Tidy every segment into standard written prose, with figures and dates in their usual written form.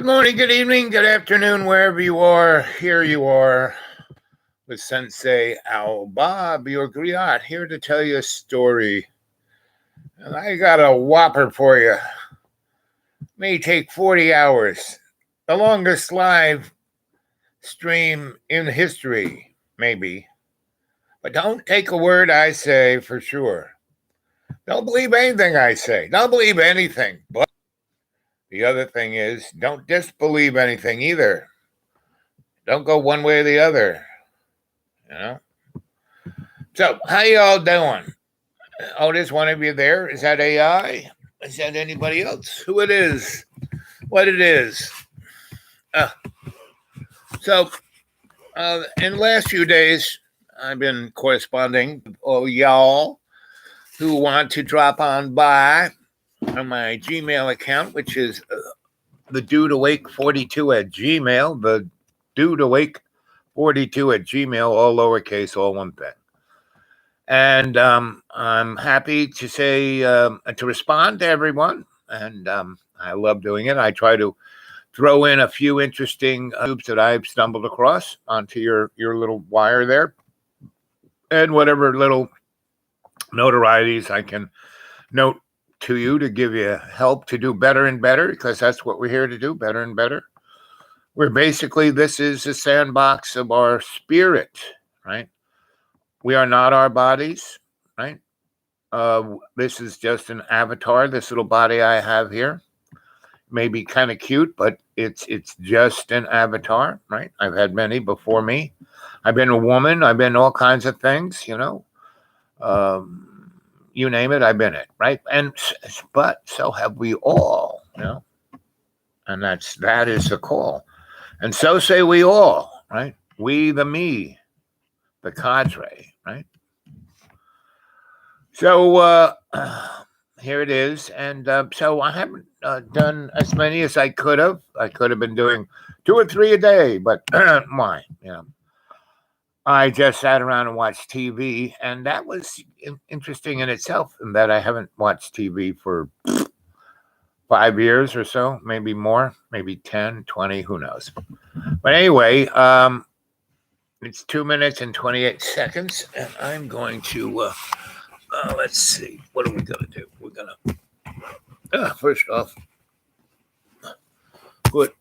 morning, good evening, good afternoon, wherever you are. Here you are with Sensei Al Bob, your griot, here to tell you a story. And I got a whopper for you. May take 40 hours. The longest live stream in history, maybe. But don't take a word I say for sure. Don't believe anything I say. Don't believe anything. But the other thing is, don't disbelieve anything either. Don't go one way or the other. You know? So, how you all doing? Oh, there's one of you there. Is that AI? Is that anybody else? Who it is? What it is? Uh, in the last few days, I've been corresponding with all y'all who want to drop on by on my Gmail account, which is the Dude Awake 42 at Gmail. The Dude Awake 42 at Gmail, all lowercase, all one thing. And I'm happy to say to respond to everyone, and I love doing it. I try to throw in a few interesting tubes that I've stumbled across onto your little wire there, and whatever little notorieties I can note to you to give you help to do better and better, because that's what we're here to do, better and better. We're basically, this is a sandbox of our spirit, right? We are not our bodies, right? This is just an avatar. This little body I have here may be kind of cute, but it's just an avatar, right? I've had many before me. I've been a woman. I've been all kinds of things, you know. You name it, I've been it, right? But so have we all, you know. And that is the call. And so say we all, right? We, the me, the cadre, right? So here it is. And so I haven't done as many as I could have. I could have been doing 2 or 3 a day, but why? You know, I just sat around and watched TV, and that was interesting in itself, in that I haven't watched TV for 5 years or so, maybe more, maybe 10, 20, who knows. But anyway, it's 2 minutes and 28 seconds, and I'm going to, let's see, what are we going to do? We're going to, first off, put,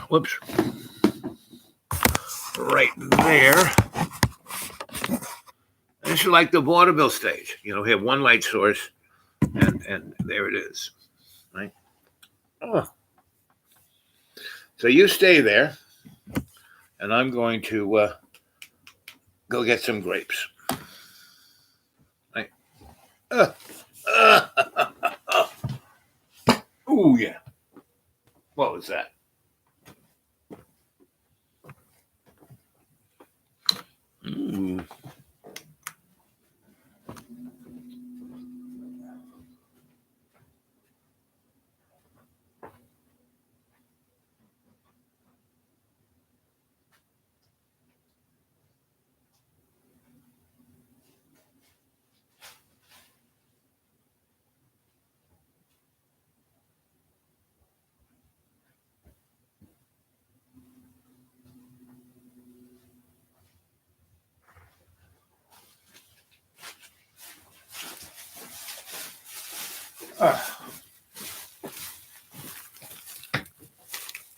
whoops, right there. This is like the vaudeville stage. You know, we have one light source, and there it is, right? Oh. So you stay there, and I'm going to go get some grapes. Right? Oh, yeah. What was that? Ooh.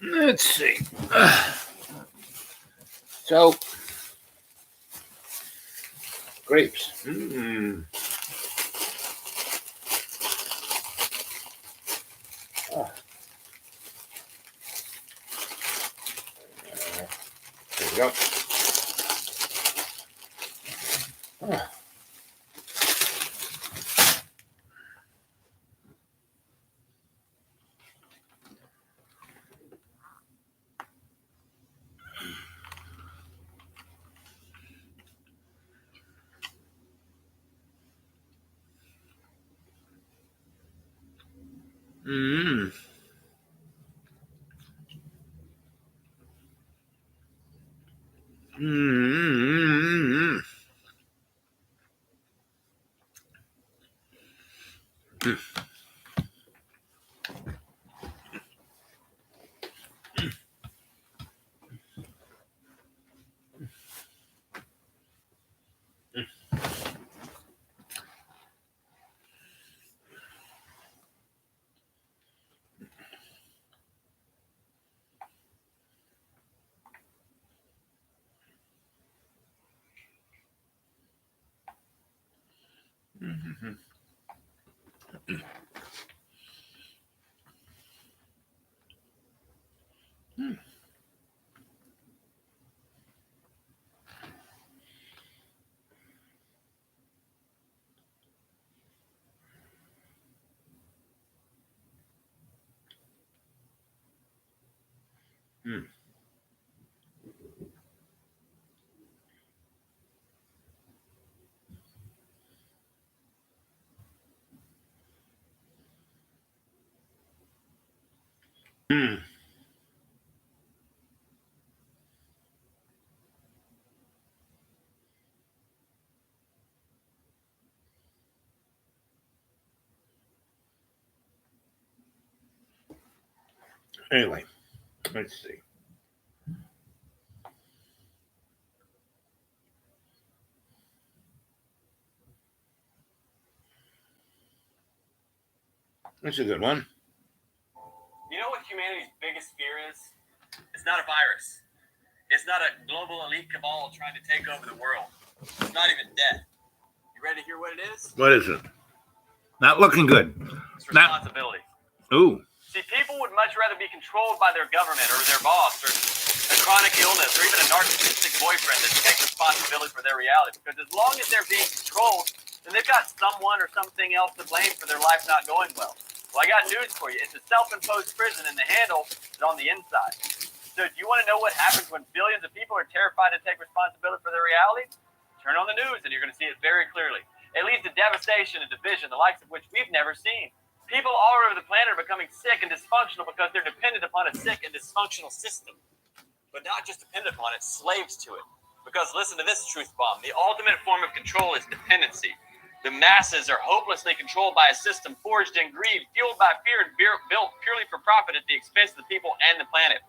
Let's see. So, grapes. Mm. Oh. There we go. Oh. Mm. Mm. Mhm. Hmm. Hmm. Hmm. Anyway, let's see. That's a good one. You know what humanity's biggest fear is? It's not a virus. It's not a global elite cabal trying to take over the world. It's not even death. You ready to hear what it is? What is it? Not looking good. It's responsibility. Ooh. See, people would much rather be controlled by their government or their boss or a chronic illness or even a narcissistic boyfriend than take responsibility for their reality. Because as long as they're being controlled, then they've got someone or something else to blame for their life not going well. Well, I got news for you. It's a self-imposed prison, and the handle is on the inside. So do you want to know what happens when billions of people are terrified to take responsibility for their reality? Turn on the news, and you're going to see it very clearly. It leads to devastation and division, the likes of which we've never seen. People all over the planet are becoming sick and dysfunctional because they're dependent upon a sick and dysfunctional system. But not just dependent upon it, slaves to it. Because listen to this truth bomb. The ultimate form of control is dependency. The masses are hopelessly controlled by a system forged in greed, fueled by fear, and built purely for profit at the expense of the people and the planet.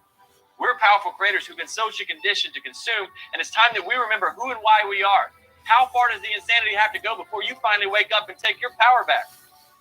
We're powerful creators who've been socially conditioned to consume, and it's time that we remember who and why we are. How far does the insanity have to go before you finally wake up and take your power back?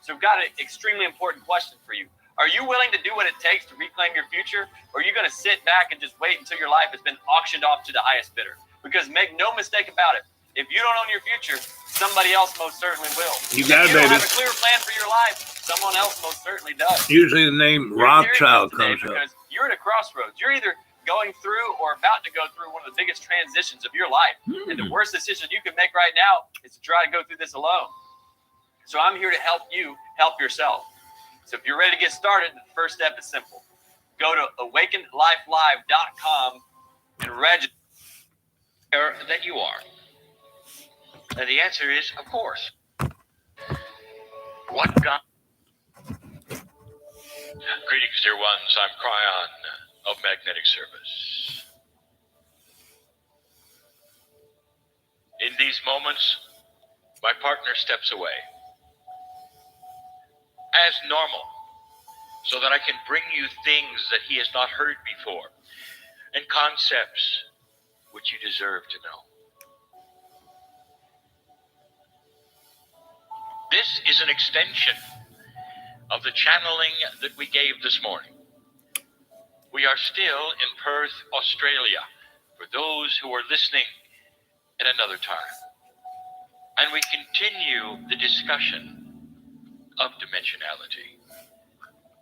So I've got an extremely important question for you. Are you willing to do what it takes to reclaim your future, or are you going to sit back and just wait until your life has been auctioned off to the highest bidder? Because make no mistake about it, if you don't own your future, somebody else most certainly will. You got it, If you don't baby. have a clear plan for your life, someone else most certainly does. Usually the name You're Rothschild hearing this today comes up. because you're at a crossroads. You're either going through or about to go through one of the biggest transitions of your life. And the worst decision you can make right now is to try to go through this alone. So I'm here to help you help yourself. So if you're ready to get started, the first step is simple. Go to awakenlifelive.com and register that you are. And the answer is, of course. What God? Greetings, dear ones. I'm Cryon of Magnetic Service. In these moments, my partner steps away. As normal, so that I can bring you things that he has not heard before and concepts which you deserve to know. This is an extension of the channeling that we gave this morning. We are still in Perth, Australia, for those who are listening at another time. And we continue the discussion of dimensionality.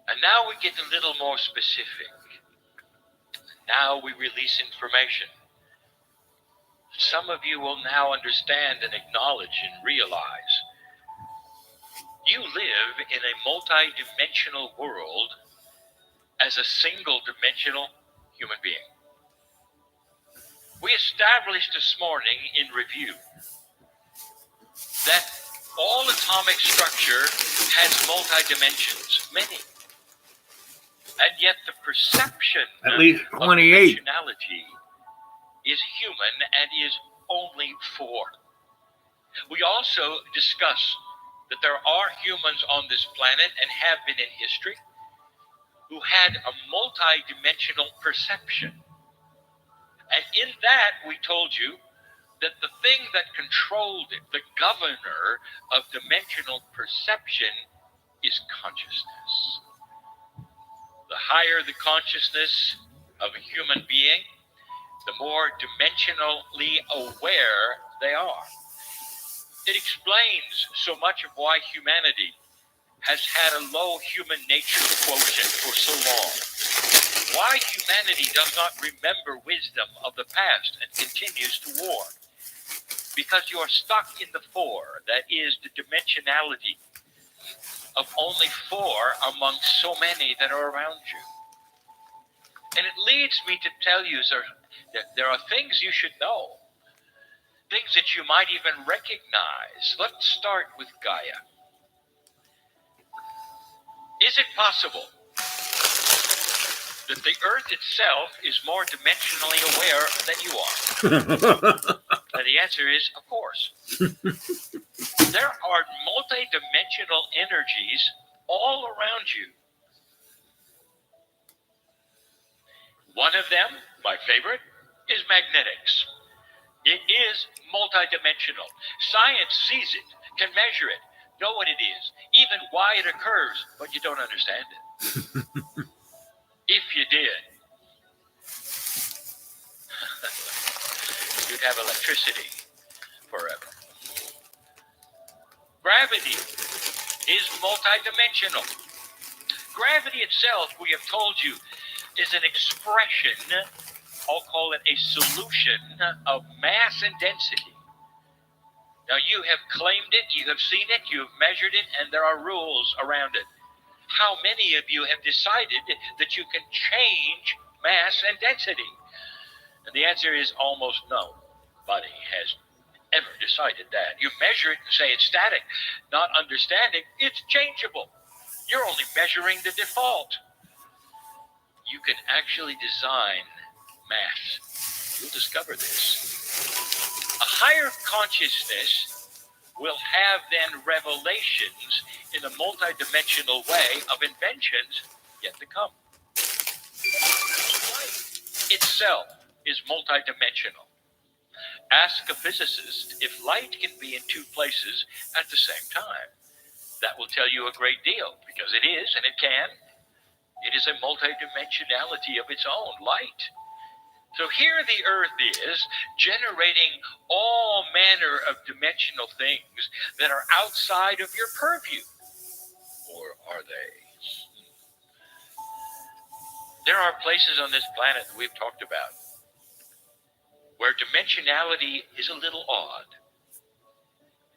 And now we get a little more specific. Now we release information. Some of you will now understand and acknowledge and realize you live in a multi-dimensional world as a single-dimensional human being. We established this morning in review that all atomic structure has multi-dimensions, many. And yet the perception At least of 28. dimensionality is human and is only 4. We also discuss that there are humans on this planet and have been in history who had a multi-dimensional perception. And in that, we told you that the thing that controlled it, the governor of dimensional perception, is consciousness. The higher the consciousness of a human being, the more dimensionally aware they are. It explains so much of why humanity has had a low human nature quotient for so long. Why humanity does not remember wisdom of the past and continues to war. Because you are stuck in the four, that is the dimensionality of only four among so many that are around you. And it leads me to tell you, sir, that there are things you should know, things that you might even recognize. Let's start with Gaia. Is it possible that the Earth itself is more dimensionally aware than you are? And the answer is, of course. There are multi-dimensional energies all around you. One of them, my favorite, is magnetics. It is multidimensional. Science sees it, can measure it, know what it is, even why it occurs, but you don't understand it. If you did, you'd have electricity forever. Gravity is multidimensional. Gravity itself, we have told you, is an expression, I'll call it a solution of mass and density. Now you have claimed it, you have seen it, you have measured it, and there are rules around it. How many of you have decided that you can change mass and density? And the answer is almost nobody has ever decided that. You measure it and say it's static, not understanding it's changeable. You're only measuring the default. You can actually design mass. You'll discover this. A higher consciousness will have then revelations in a multidimensional way of inventions yet to come. Light itself is multidimensional. Ask a physicist if light can be in two places at the same time. That will tell you a great deal, because it is, and it can. It is a multidimensionality of its own, light. So here the Earth is generating all manner of dimensional things that are outside of your purview. Or are they? There are places on this planet that we've talked about where dimensionality is a little odd.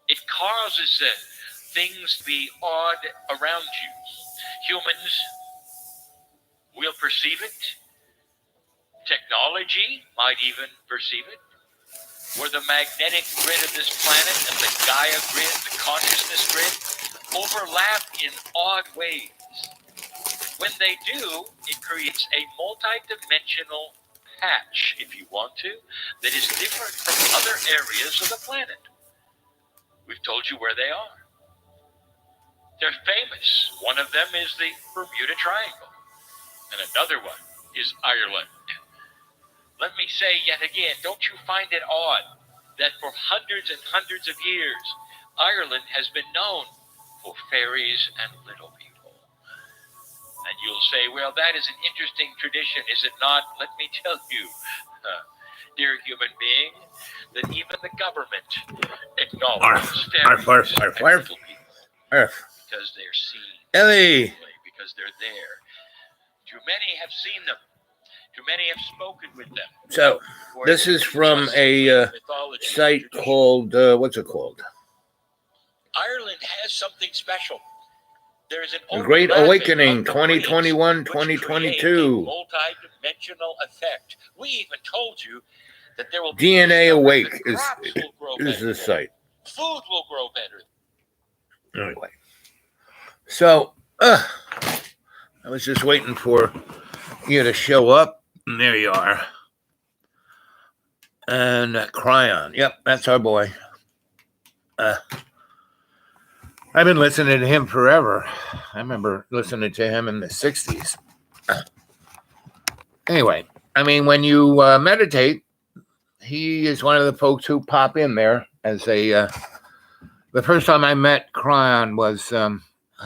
It causes things to be odd around you. Humans will perceive it. Technology might even perceive it. Where the magnetic grid of this planet and the Gaia grid, the consciousness grid, overlap in odd ways. When they do, it creates a multi-dimensional patch, if you want to, that is different from other areas of the planet. We've told you where they are. They're famous. One of them is the Bermuda Triangle, and another one is Ireland. Let me say yet again, don't you find it odd that for hundreds and hundreds of years, Ireland has been known for fairies and little people? And you'll say, well, that is an interesting tradition, is it not? Let me tell you, dear human being, that even the government acknowledges fairies and little people because they're seen, because they're there. Too many have seen them. Too many have spoken with them. So this is from a site called, what's it called? Ireland has something special. There's an Great Awakening 2021, 2022. Multi-dimensional effect. We even told you that there will be DNA Awake is the better. site. Food will grow better. Anyway, so I was just waiting for you to show up. And there you are. And Cryon. Yep, that's our boy. I've been listening to him forever. I remember listening to him in the 60s. Anyway, I mean, when you meditate, he is one of the folks who pop in there as a... the first time I met Cryon was, I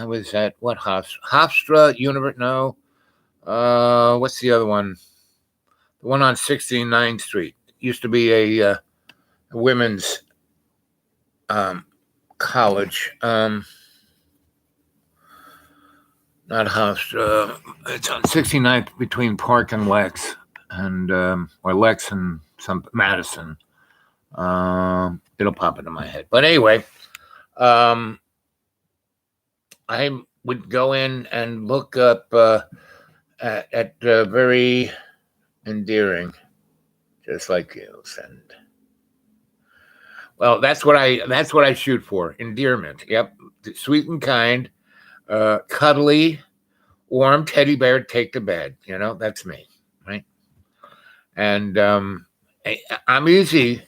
was at, what, Hofstra University? No. What's the other one? The one on 69th Street. It used to be a women's college. Not house. It's on 69th between Park and Lex, and or Lex and some Madison. It'll pop into my head. But anyway, I would go in and look up at very endearing, just like you. And well, that's what I shoot for. Endearment. Yep, sweet and kind. Cuddly, warm teddy bear, take to bed. That's me, right? And I'm easy.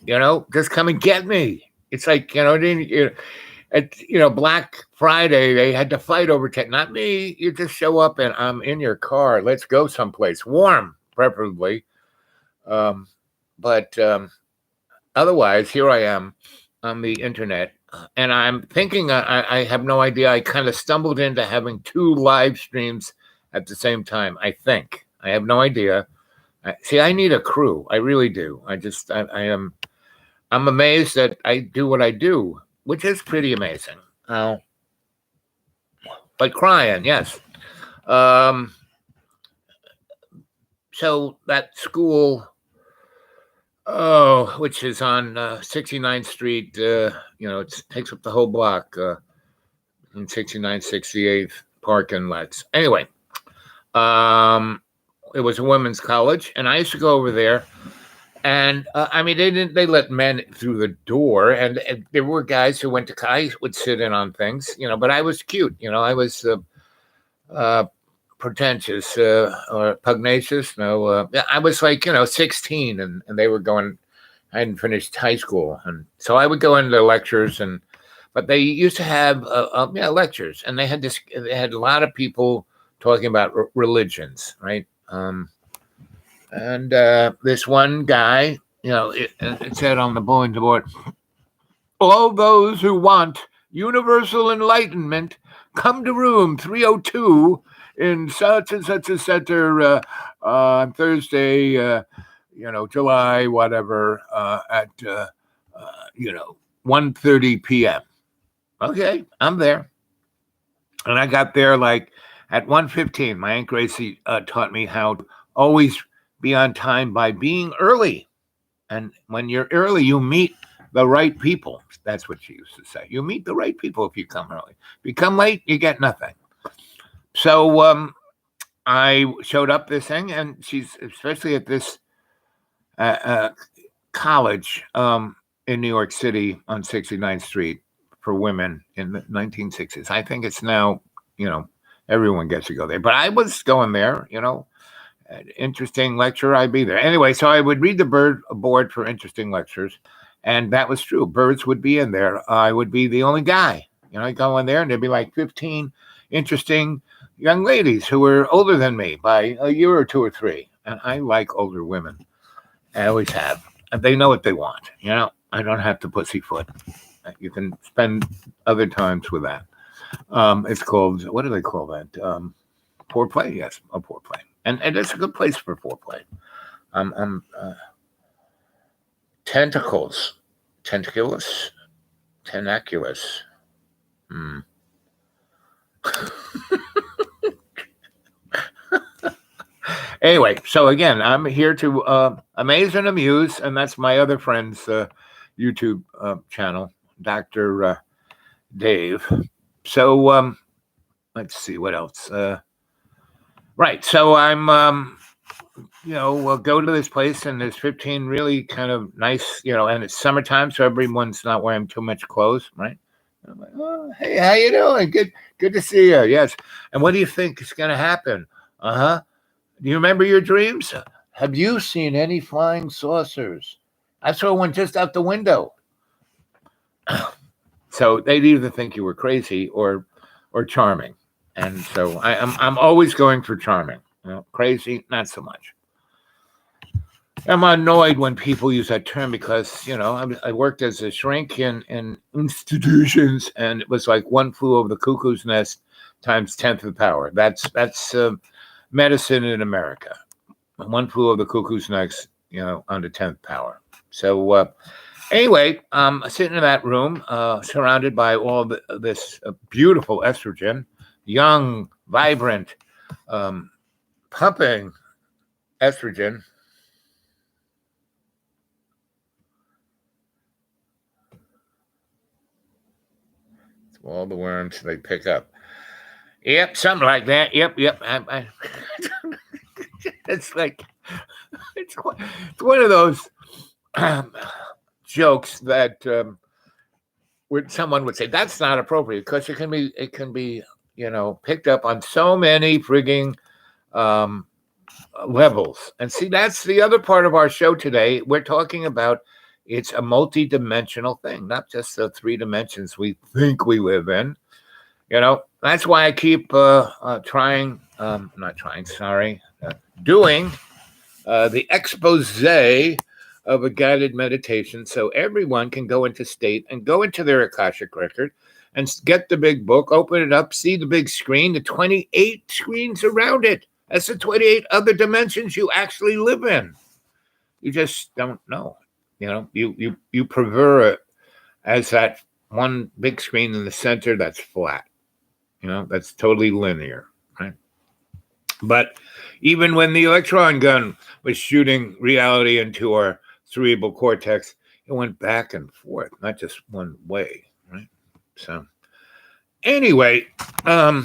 Just come and get me. It's like at Black Friday they had to fight over not me. You just show up and I'm in your car. Let's go someplace warm, preferably. But otherwise, here I am on the internet. And I'm thinking, I have no idea. I kind of stumbled into having 2 live streams at the same time. I think I have no idea. See, I need a crew. I really do. I'm amazed that I do what I do, which is pretty amazing. But crying, yes. So that school. Oh, which is on 69th Street. It takes up the whole block in 69th, 68th, Park and Lex. Anyway, it was a women's college, and I used to go over there. And they let men through the door, and there were guys who went to college would sit in on things, but I was cute. I was pretentious or pugnacious. No, I was like 16, and they were going. I hadn't finished high school, and so I would go into lectures, but they used to have lectures, and they had a lot of people talking about religions, right? And this one guy, it said on the bulletin board, all those who want universal enlightenment come to room 302 in such and such a center on Thursday, July, whatever, at 1:30 p.m. Okay, I'm there. And I got there like at 1:15. My Aunt Gracie taught me how to always be on time by being early. And when you're early, you meet the right people. That's what she used to say. You meet the right people if you come early. If you come late, you get nothing. So I showed up this thing, and she's especially at this college in New York City on 69th Street for women in the 1960s. I think it's now, everyone gets to go there. But I was going there, interesting lecture, I'd be there. Anyway, so I would read the board for interesting lectures, and that was true. Birds would be in there. I would be the only guy. I'd go in there, and there'd be like 15 interesting young ladies who were older than me by a year or 2 or 3. And I like older women. I always have. And they know what they want. I don't have to pussyfoot. You can spend other times with that. It's called, what do they call that? Foreplay? Yes, a foreplay. And it's a good place for foreplay. Tentacles. Tentaculous? Tenaculous. Anyway, so again, I'm here to amaze and amuse, and that's my other friend's YouTube channel, Dr. Dave. So let's see what else. Right, so I'm, we'll go to this place, and there's 15 really kind of nice, and it's summertime, so everyone's not wearing too much clothes, right? I'm like, oh, hey, how you doing? Good to see you. Yes. And what do you think is going to happen? Uh-huh. Do you remember your dreams? Have you seen any flying saucers? I saw one just out the window. So they'd either think you were crazy or charming. And so I'm always going for charming. Crazy, not so much. I'm annoyed when people use that term because, I worked as a shrink in institutions, and it was like one flew over the cuckoo's nest times 10th of the power. That's medicine in America. One flew over the cuckoo's nest, on the 10th power. So Anyway, sitting in that room, surrounded by all this beautiful estrogen, young, vibrant, pumping estrogen. All the worms they pick up. Yep, something like that. Yep. It's like it's one of those jokes that someone would say that's not appropriate because it can be picked up on so many frigging levels. And see, that's the other part of our show today. We're talking about it's a multi-dimensional thing, not just the 3 dimensions we think we live in. That's why I keep doing the expose of a guided meditation so everyone can go into state and go into their Akashic record and get the big book, open it up, see the big screen, the 28 screens around it. That's the 28 other dimensions you actually live in. You just don't know. You prefer it as that one big screen in the center that's flat. That's totally linear, right? But even when the electron gun was shooting reality into our cerebral cortex, it went back and forth, not just one way, right? So anyway, so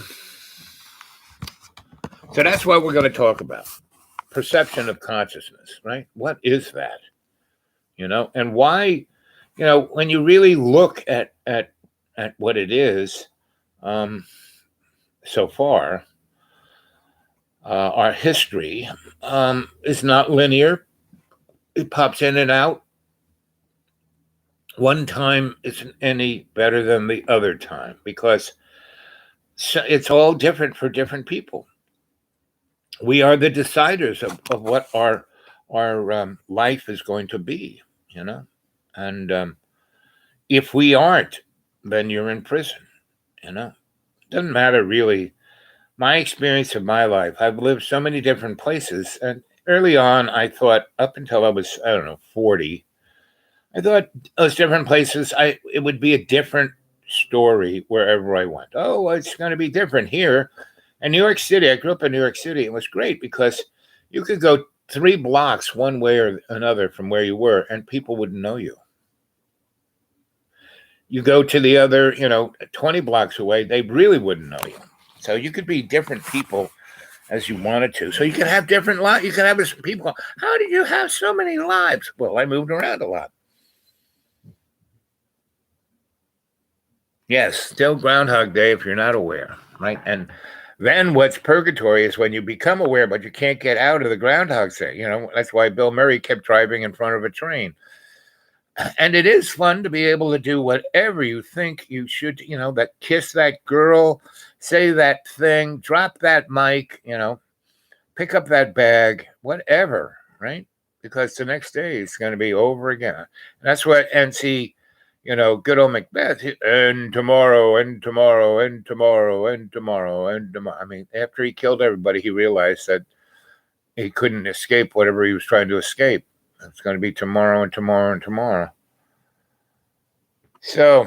that's what we're going to talk about. Perception of consciousness, right? What is that? And why, when you really look at what it is, so far, our history is not linear. It pops in and out. One time isn't any better than the other time because it's all different for different people. We are the deciders of what our life is going to be, and if we aren't, then you're in prison, Doesn't matter really. My experience of my life, I've lived so many different places, and early on, I thought, up until I was, 40, I thought those different places, it would be a different story wherever I went. Oh, it's going to be different here. In New York City, I grew up in New York City. It was great because you could go 3 blocks one way or another from where you were, and people wouldn't know you. You go to the other, 20 blocks away, they really wouldn't know you. So you could be different people as you wanted to. So you could have different lives. You could have people. How did you have so many lives? Well, I moved around a lot. Yes, still Groundhog Day if you're not aware, right? And then what's purgatory is when you become aware, but you can't get out of the Groundhog Day. That's why Bill Murray kept driving in front of a train. And it is fun to be able to do whatever you think you should, that kiss that girl, say that thing, drop that mic, pick up that bag, whatever, right? Because the next day it's going to be over again. And that's what NC, good old Macbeth, and tomorrow, and tomorrow, and tomorrow, and tomorrow, and tomorrow. I mean, after he killed everybody, he realized that he couldn't escape whatever he was trying to escape. It's going to be tomorrow and tomorrow and tomorrow. So,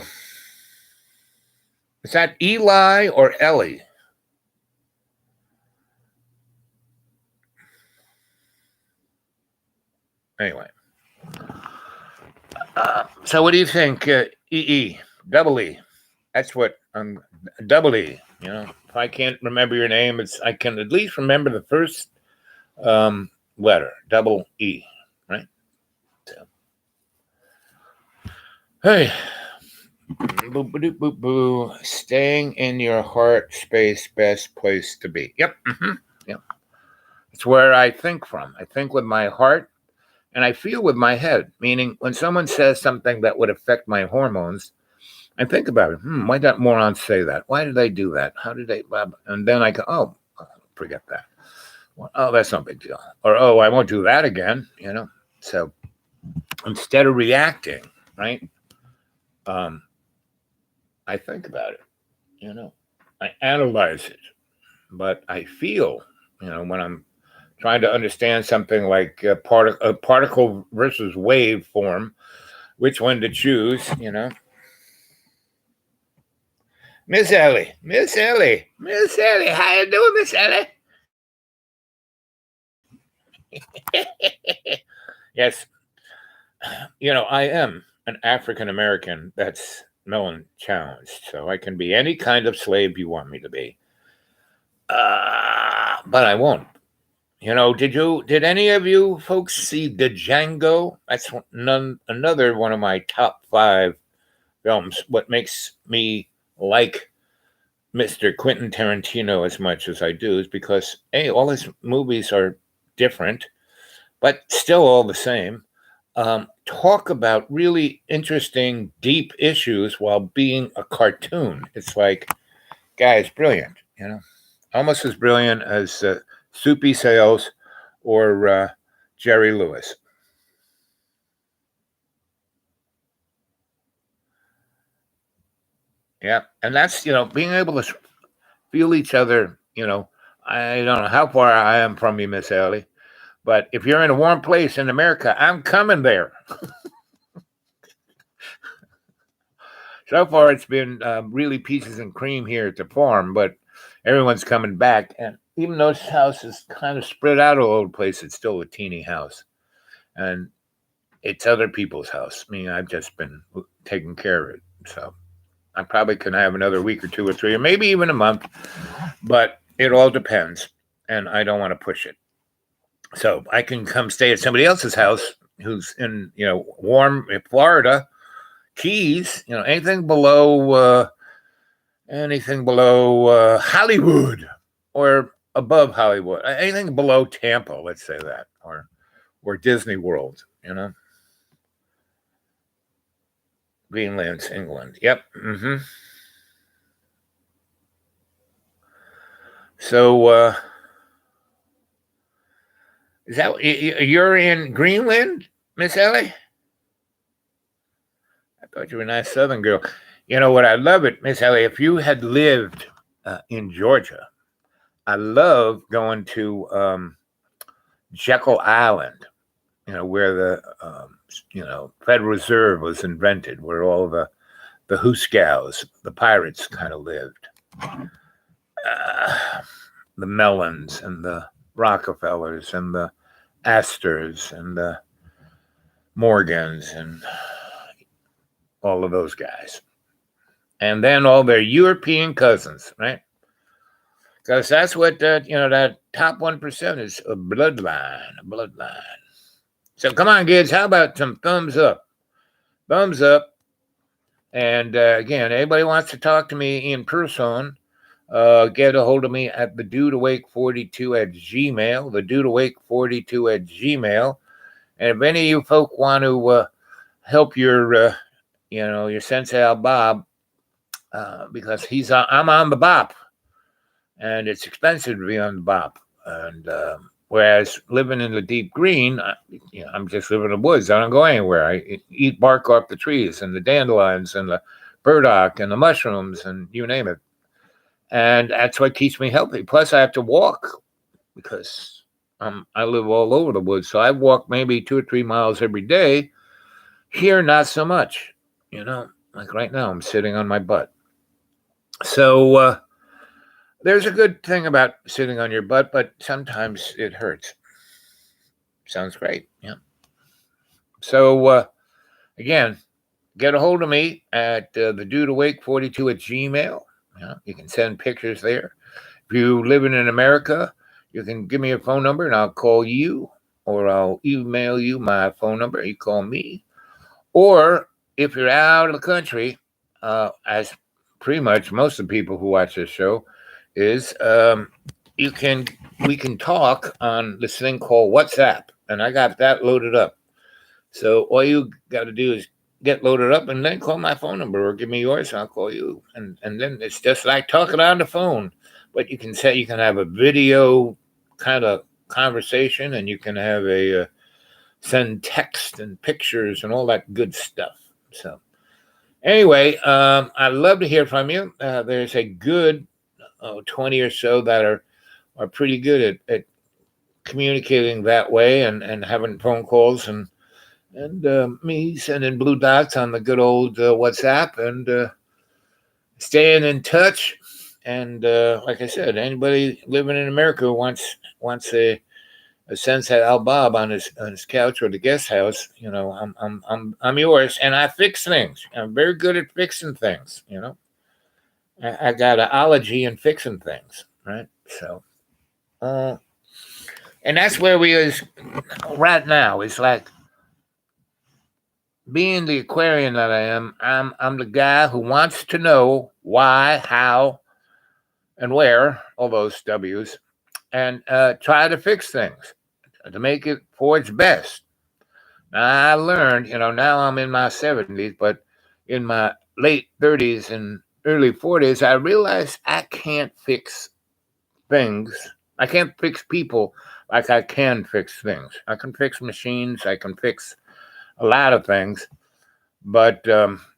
is that Eli or Ellie? Anyway. So what do you think? Double E. That's what double E. If I can't remember your name, I can at least remember the first letter, double E. Right? So. Hey, boo. Staying in your heart space, best place to be. Yep. Yep. It's where I think from. I think with my heart and I feel with my head, meaning when someone says something that would affect my hormones, I think about it. Why did that moron say that? Why did they do that? How did they? And then I go, oh, forget that. Well, oh, that's no big deal. Or, oh, I won't do that again, So instead of reacting, right, I think about it, I analyze it, but I feel, when I'm trying to understand something like a particle versus wave form, which one to choose, you know. Miss Ellie, Miss Ellie, Miss Ellie, how you doing, Miss Ellie? Yes, you know, I am an African American that's melon challenged, so I can be any kind of slave you want me to be. But I won't. You know, did any of you folks see the Django? That's another one of my top 5 films. What makes me like Mr. Quentin Tarantino as much as I do is because all his movies are different, but still all the same. Talk about really interesting, deep issues while being a cartoon. It's like, guys, brilliant, you know, almost as brilliant as Soupy Sales or Jerry Lewis. Yeah, and that's, you know, being able to feel each other, you know. I don't know how far I am from you, Miss Ellie, but if you're in a warm place in America, I'm coming there. So far, it's been really peaches and cream here at the farm, but everyone's coming back. And even though this house is kind of spread out all over the place, it's still a teeny house. And it's other people's house. I mean, I've just been taking care of it. So I probably can have another week or 2 or 3, or maybe even a month, but it all depends. And I don't want to push it. So I can come stay at somebody else's house who's in, you know, warm Florida, Keys, you know, anything below Hollywood or above Hollywood, anything below Tampa, let's say that, or Disney World, you know. Greenland's England. Yep. Mm-hmm. So is that you're in Greenland, Miss Ellie? I thought you were a nice Southern girl. You know what? I love it, Miss Ellie. If you had lived in Georgia, I love going to Jekyll Island. You know, where the Federal Reserve was invented, where all the Hooskows, the pirates, kind of lived. The Mellons and the Rockefellers and the Astors and the Morgans and all of those guys. And then all their European cousins, right? Because that's what that top 1% is, a bloodline. So come on, kids, how about some thumbs up? Thumbs up. And again, anybody wants to talk to me in person, get a hold of me at thedudeawake42 at Gmail, thedudeawake42 at Gmail. And if any of you folk want to help your Sensei Al Bob, because I'm on the bop, and it's expensive to be on the bop. And whereas living in the deep green, I'm just living in the woods. I don't go anywhere. I eat bark off the trees and the dandelions and the burdock and the mushrooms and you name it. And that's what keeps me healthy. Plus, I have to walk because I live all over the woods. So I walk maybe 2 or 3 miles every day. Here, not so much. You know, like right now, I'm sitting on my butt. So there's a good thing about sitting on your butt, but sometimes it hurts. Sounds great. Yeah. So again, get a hold of me at thedudeawake42 at Gmail. You can send pictures there. If you live in America, you can give me a phone number and I'll call you, or I'll email you my phone number. You call me. Or if you're out of the country, as pretty much most of the people who watch this show is, we can talk on this thing called WhatsApp, and I got that loaded up. So all you got to do is get loaded up and then call my phone number or give me yours and I'll call you. And then it's just like talking on the phone, but you can have a video kind of conversation, and you can have a send text and pictures and all that good stuff. So anyway, I'd love to hear from you. There's a good 20 or so that are pretty good at communicating that way and having phone calls and and me sending blue dots on the good old WhatsApp and staying in touch. And like I said, anybody living in America who wants a sunset Al Bob on his couch or the guest house, I'm yours, and I fix things. I'm very good at fixing things. I got an ology in fixing things, right? So, and that's where we is right now. It's like being the Aquarian that I am. I'm the guy who wants to know why, how, and where, all those W's, and try to fix things to make it for its best. Now, I learned, now I'm in my 70s, but in my late 30s and early 40s, I realized I can't fix things. I can't fix people like I can fix things. I can fix machines. I can fix a lot of things, but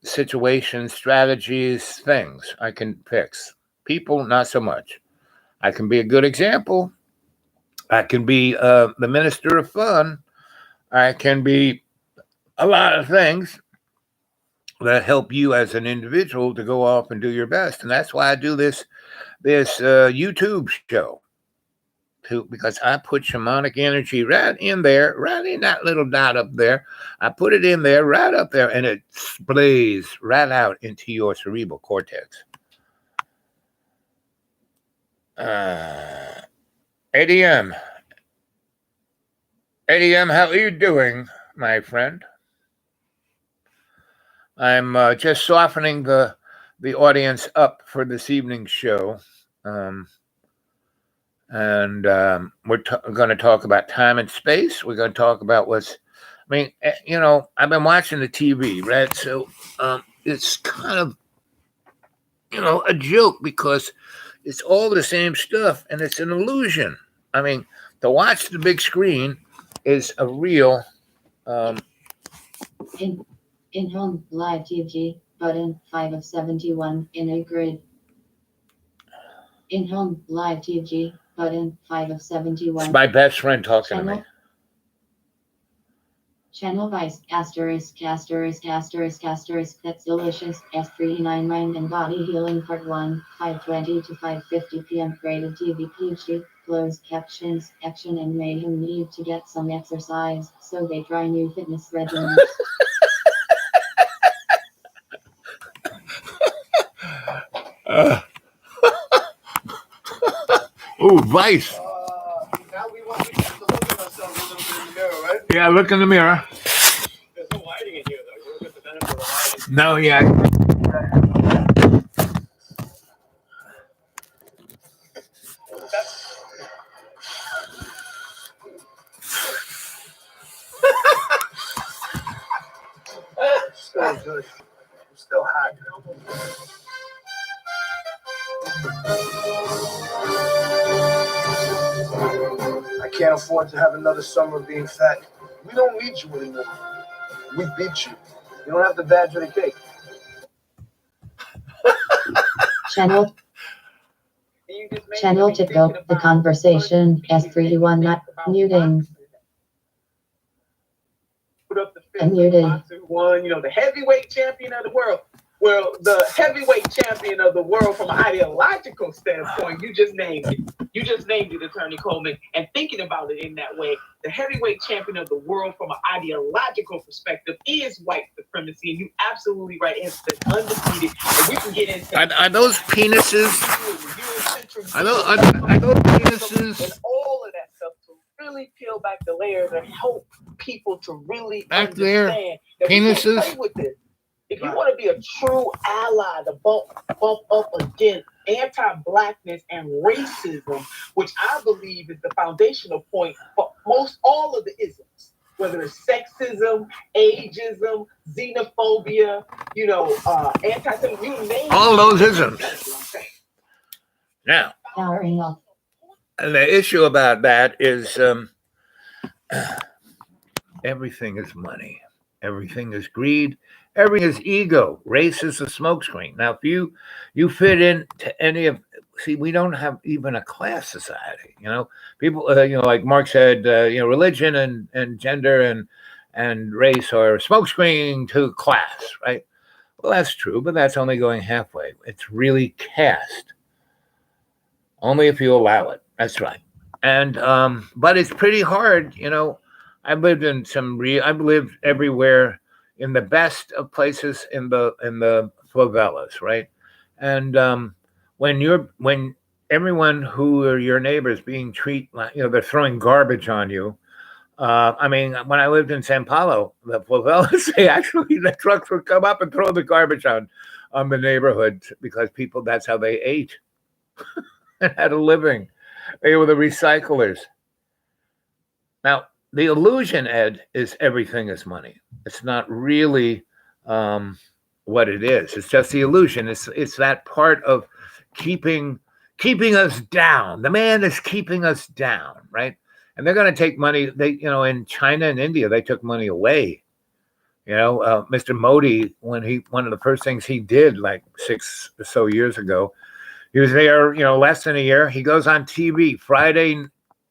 situations, strategies, things I can fix. People, not so much. I can be a good example. I can be the minister of fun. I can be a lot of things that help you as an individual to go off and do your best. And that's why I do this YouTube show, too, because I put shamanic energy right in there, right in that little dot up there. I put it in there, right up there, and it splays right out into your cerebral cortex. ADM, how are you doing, my friend? I'm just softening the audience up for this evening's show. And we're going to talk about time and space. We're going to talk about I've been watching the TV, right? So it's kind of, a joke because it's all the same stuff and it's an illusion. I mean, to watch the big screen is a real... In home, live TV, button 5 of 71 in a grid. In home, live TV, button 5 of 71. It's my best friend talking to me. Channel Vice, asterisk, asterisk, asterisk, asterisk, that's delicious, S399 Mind and Body Healing Part 1, 5:20 to 5:50 p.m. Graded TV PG, closed captions, action and mayhem need to get some exercise, so they try new fitness regimens. Vice. Now we want to look at ourselves a little bit in the mirror, right? Yeah, look in the mirror. There's no lighting in here, though. You don't get the benefit of the lighting. No, yeah. Still good. I'm still hot. I can't afford to have another summer of being fat. We don't need you anymore. We beat you. You don't have to badger the cake. Channel to go, the conversation, S31 not muting. Unmuted. Won, the heavyweight champion of the world. Well, the heavyweight champion of the world from an ideological standpoint, you just named it. You just named it, Attorney Coleman. And thinking about it in that way, the heavyweight champion of the world from an ideological perspective is white supremacy. And you're absolutely right. It's been undefeated. And we can get into Are those penises? Are those penises? and all of that stuff to really peel back the layers and help people to really Back there, understand that we can't penises? play with this. If you want to be a true ally to bump up against anti-blackness and racism, which I believe is the foundational point for all of the isms, whether it's sexism, ageism, xenophobia, anti-Semitism, you name it. All those isms. That's what I'm saying. Now, Powering off. the issue about that is everything is money. Everything is greed. Everything is ego. Race is a smokescreen. Now, if you fit into any of, we don't have even a class society. People, like Mark said, religion and gender and race are a smokescreen to class, right? Well, that's true, but that's only going halfway. It's really caste. Only if you allow it. That's right. And but it's pretty hard, you know. I've lived in I've lived everywhere in the best of places in the favelas, right? And when everyone who are your neighbors being treated like, you know, they're throwing garbage on you. I mean, when I lived in San Paulo, the favelas, the trucks would come up and throw the garbage on the neighborhood because people, that's how they ate and had a living. They were the recyclers. Now, the illusion, Ed, is everything is money. It's not really what it is. It's just the illusion. It's that part of keeping us down. The man is keeping us down, right? And they're going to take money. They, you know, in China and India, they took money away. You know, Mr. Modi, one of the first things he did like 6 or so years ago, he was there, you know, less than a year. He goes on TV Friday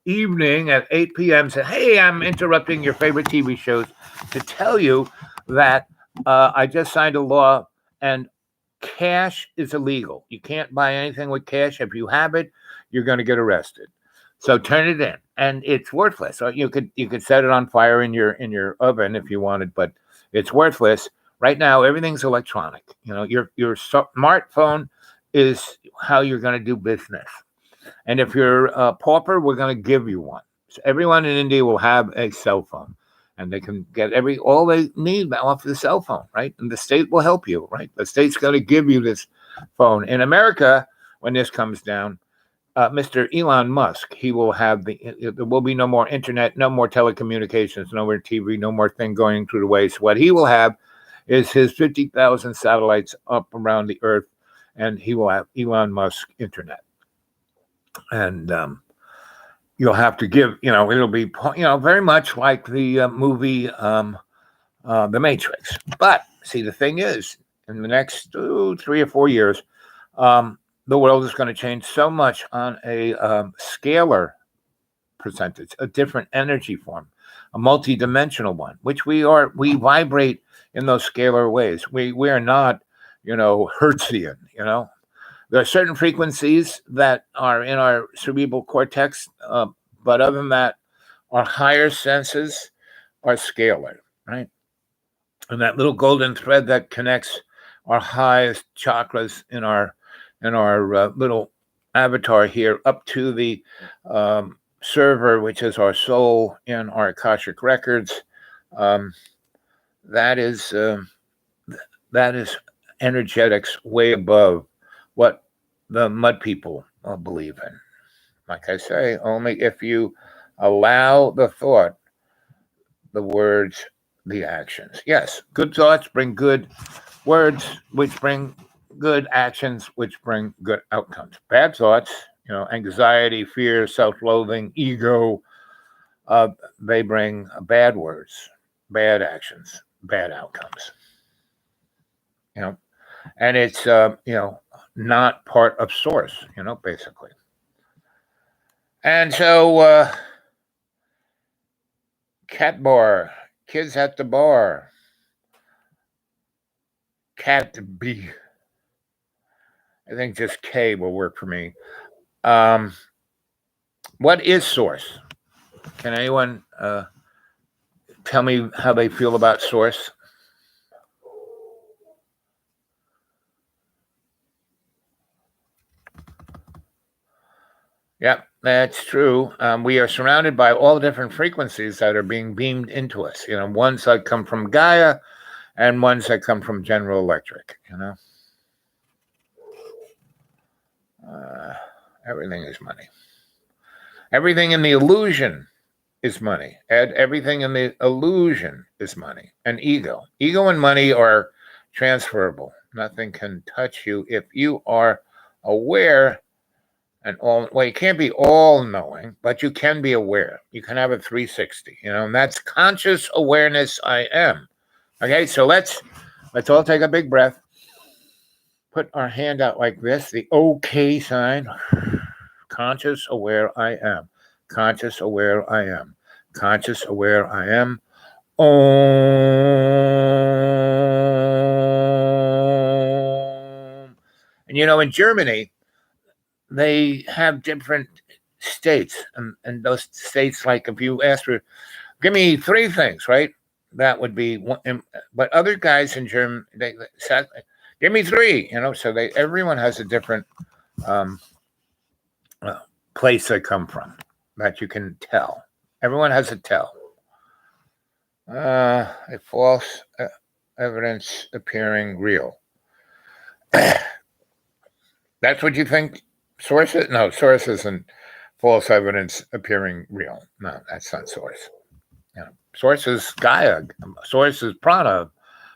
evening at 8 p.m. said, "Hey, I'm interrupting your favorite TV shows to tell you that I just signed a law and cash is illegal. You can't buy anything with cash. If you have it, you're going to get arrested. So turn it in, and it's worthless. So you could set it on fire in your oven if you wanted, but it's worthless. Right now, everything's electronic. You know, your smartphone is how you're going to do business. And if you're a pauper, we're going to give you one. So everyone in India will have a cell phone, and they can get all they need off the cell phone, right? And the state will help you, right? The state's going to give you this phone. In America, when this comes down, Mr. Elon Musk, he will have there will be no more internet, no more telecommunications, no more TV, no more thing going through the waste. What he will have is his 50,000 satellites up around the earth, and he will have Elon Musk internet. And you'll have to give, you know, it'll be, you know, very much like the movie The Matrix. But see, the thing is, in the next 3 or 4 years, the world is going to change so much on a scalar percentage, a different energy form, a multidimensional one, which we vibrate in those scalar ways. We are not, you know, Hertzian, you know. There are certain frequencies that are in our cerebral cortex, but other than that, our higher senses are scalar, right? And that little golden thread that connects our highest chakras in our little avatar here up to the server, which is our soul in our Akashic records. That is energetics way above what the mud people believe in. Like I say, only if you allow the thought, the words, the actions. Yes, good thoughts bring good words, which bring good actions, which bring good outcomes. Bad thoughts, you know, anxiety, fear, self-loathing, ego, they bring bad words, bad actions, bad outcomes. You know, and it's, you know, not part of source, you know, basically. And so, cat bar, kids at the bar, cat B. I think just K will work for me. What is source? Can anyone tell me how they feel about source? Yeah, that's true. We are surrounded by all the different frequencies that are being beamed into us. You know, ones that come from Gaia and ones that come from General Electric, you know. Everything is money. Everything in the illusion is money. Everything in the illusion is money and ego. Ego and money are transferable. Nothing can touch you if you are aware. And you can't be all knowing, but you can be aware. You can have a 360, you know, and that's conscious awareness. I am. Okay, so let's all take a big breath. Put our hand out like this, the OK sign. Conscious aware I am. Conscious aware I am. Conscious aware I am. Om. And in Germany, they have different states, and those states, like if you ask for, give me three things, right? That would be one. But other guys in Germany, they said, give me three. So everyone has a different place they come from that you can tell. Everyone has a tell. A false evidence appearing real. That's what you think? Source? No, source isn't false evidence appearing real. No, that's not source. Source is Gaia. Source is prana.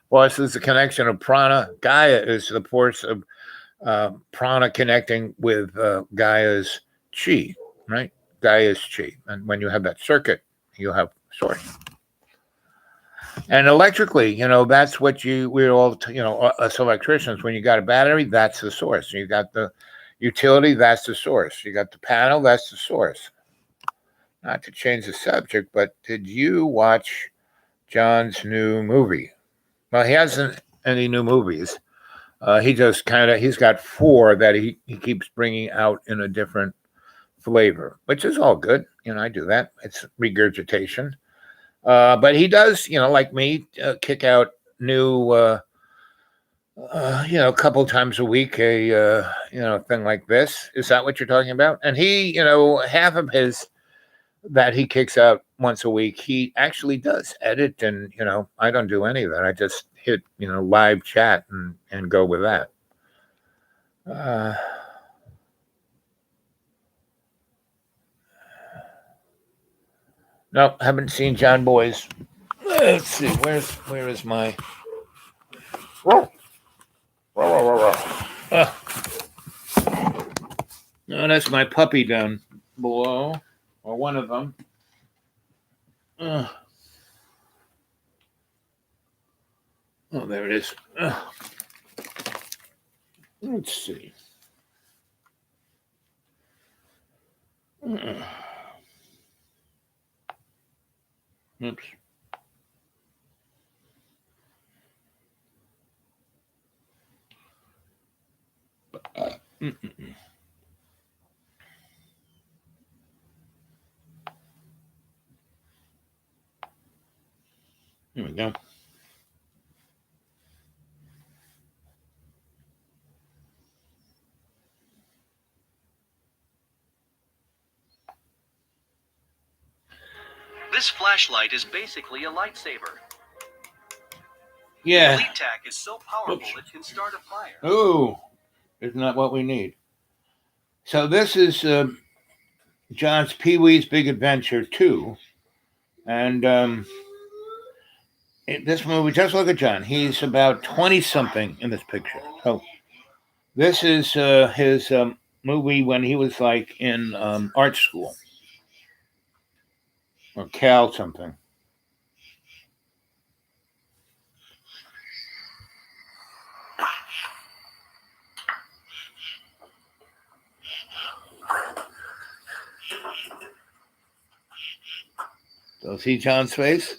Source is the connection of prana. Gaia is the force of prana connecting with Gaia's chi, right? Gaia's chi. And when you have that circuit, you have source. And electrically, that's what we're all, us electricians, when you got a battery, that's the source. You got the utility, that's the source. You got the panel, that's the source. Not to change the subject, but did you watch John's new movie? Well, he hasn't any new movies. He just he's got 4 that he keeps bringing out in a different flavor, which is all good. I do that. It's regurgitation. But he does, like me, kick out new, a couple times a week, a thing like this. Is that what you're talking about? And he, half of his that he kicks out once a week, he actually does edit, and I don't do any of that. I just hit live chat and go with that. No, haven't seen John Boy's. Let's see, where is my? No, that's my puppy down below, or one of them. Oh, there it is. Let's see. Oops. Here we go. This flashlight is basically a lightsaber. Yeah. Elite Tac is so powerful it can start a fire. Oh, isn't that what we need? So this is John's Pee-wee's Big Adventure 2. And this movie, just look at John. He's about 20-something in this picture. So this is his movie when he was like in art school. Or Cal something. So see John's face?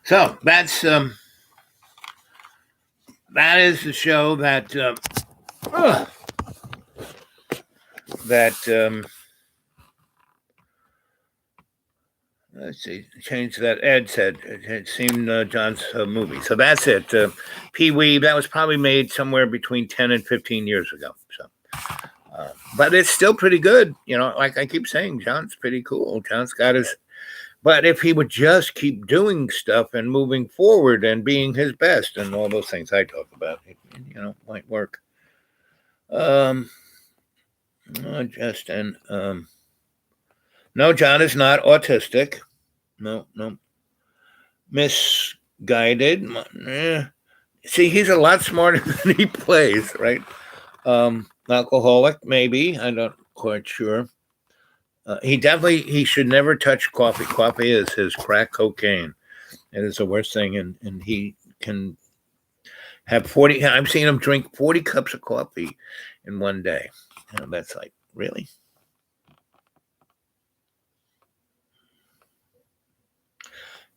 So that's that is the show that Let's see. Change that. Ed said it had seen John's movie. So that's it. Pee Wee, that was probably made somewhere between 10 and 15 years ago. So, but it's still pretty good. You know, like I keep saying, John's pretty cool. John's got his, but if he would just keep doing stuff and moving forward and being his best and all those things I talk about, it, you know, might work. Justin, no, John is not autistic. No. Misguided. See, he's a lot smarter than he plays, right? Alcoholic, maybe. I'm not quite sure. He should never touch coffee. Coffee is his crack cocaine. It is the worst thing. And he can have 40. I've seen him drink 40 cups of coffee in one day. And that's like, really?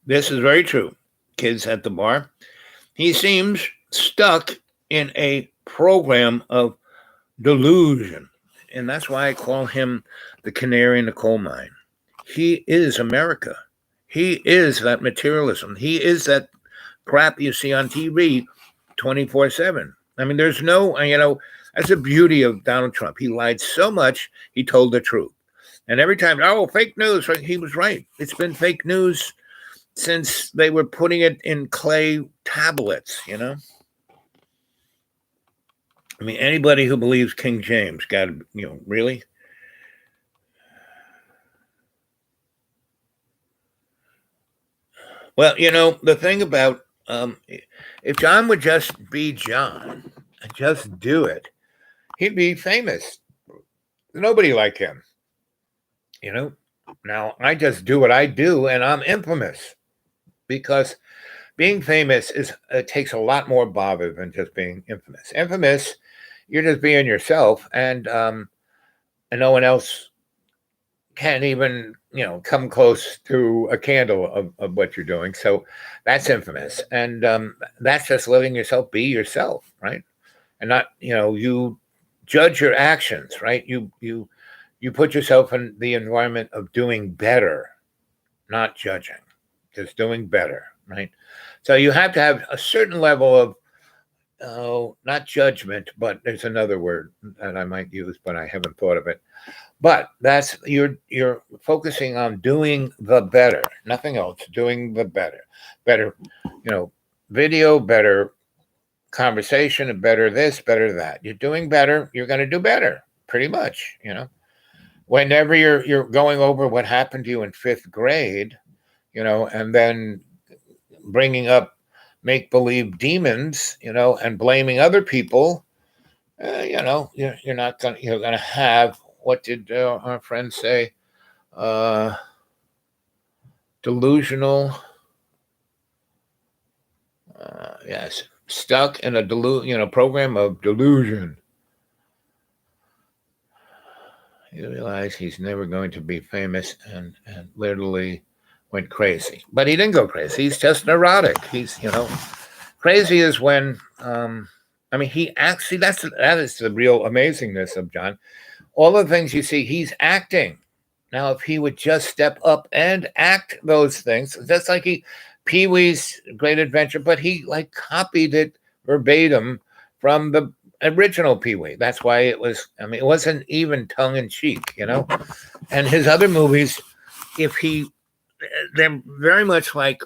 This is very true. Kids at the bar. He seems stuck in a program of delusion. And that's why I call him the canary in the coal mine. He is America. He is that materialism. He is that crap you see on TV 24/7. I mean, there's no, that's the beauty of Donald Trump. He lied so much, he told the truth. And every time, fake news, he was right. It's been fake news since they were putting it in clay tablets, I mean, anybody who believes King James got to, really? Well, the thing about, if John would just be John and just do it, he'd be famous. Nobody like him, Now, I just do what I do, and I'm infamous. Because being famous takes a lot more bother than just being infamous. Infamous, you're just being yourself, and no one else can even come close to a candle of what you're doing. So that's infamous, and that's just letting yourself be yourself, right? And not you judge your actions, right? You put yourself in the environment of doing better, not judging. Just doing better, right? So you have to have a certain level of, not judgment, but there's another word that I might use, but I haven't thought of it. But that's you're focusing on doing the better, nothing else. Doing the better, video, better conversation, better this, better that. You're doing better. You're going to do better, pretty much. Whenever you're going over what happened to you in 5th grade. And then bringing up make-believe demons, and blaming other people, you're not going to, you're going to have, what did our friend say? Delusional. Yes. Stuck in a program of delusion. You realize he's never going to be famous and literally went crazy. But he didn't go crazy. He's just neurotic. He's, crazy is when, he actually, that is the real amazingness of John. All the things you see, he's acting. Now, if he would just step up and act those things, that's like Pee Wee's Great Adventure, but he copied it verbatim from the original Pee Wee. That's why it wasn't even tongue in cheek, And his other movies, they're very much like,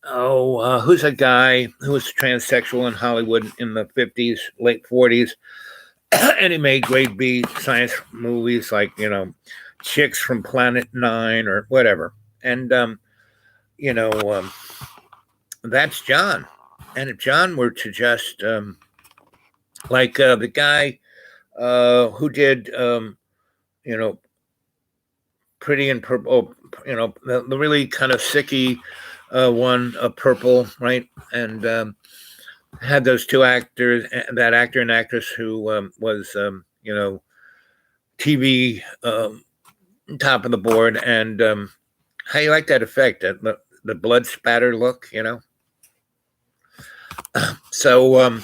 who's a guy who was transsexual in Hollywood in the 50s, late 40s, and he made grade B science movies like, Chicks from Planet Nine or whatever. And, that's John. And if John were to just, the guy who did, Pretty in Purple, the really kind of sicky one, Purple, right? And had those two actors, that actor and actress who was, TV top of the board. And how you like that effect, the blood spatter look, So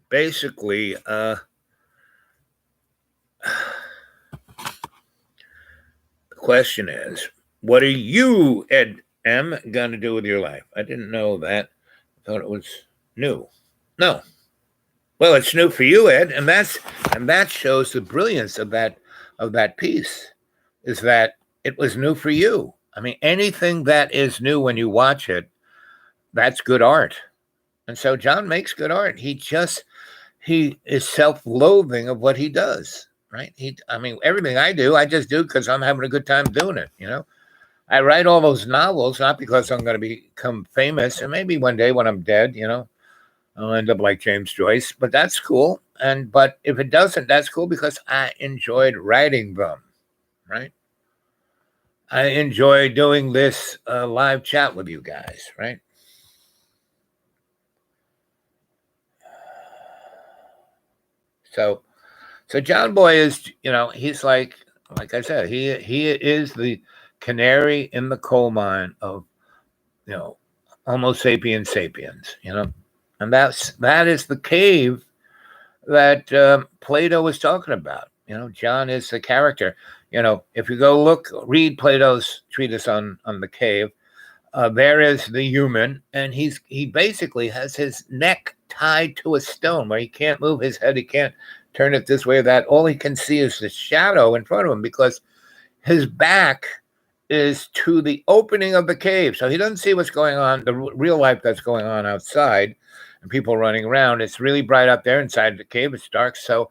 basically, the question is, what are you, Ed M, going to do with your life? I didn't know that. I thought it was new. No. Well, it's new for you, Ed, and that shows the brilliance of that piece, is that it was new for you. I mean, anything that is new when you watch it, that's good art. And so John makes good art. He is self-loathing of what he does, right? I mean, everything I do, I just do because I'm having a good time doing it, you know? I write all those novels, not because I'm going to become famous, and maybe one day when I'm dead, you know, I'll end up like James Joyce, but that's cool. But if it doesn't, that's cool because I enjoyed writing them, right? I enjoy doing this live chat with you guys, right? So John Boy is, you know, he's like I said, he is the canary in the coal mine of, you know, Homo sapiens sapiens, you know, and that is the cave that Plato was talking about. You know, John is the character. You know, if you go read Plato's treatise on the cave, there is the human, and he basically has his neck tied to a stone where he can't move his head, he can't turn it this way or that. All he can see is the shadow in front of him because his back is to the opening of the cave. So he doesn't see what's going on, the real life that's going on outside and people running around. It's really bright up there inside the cave. It's dark. So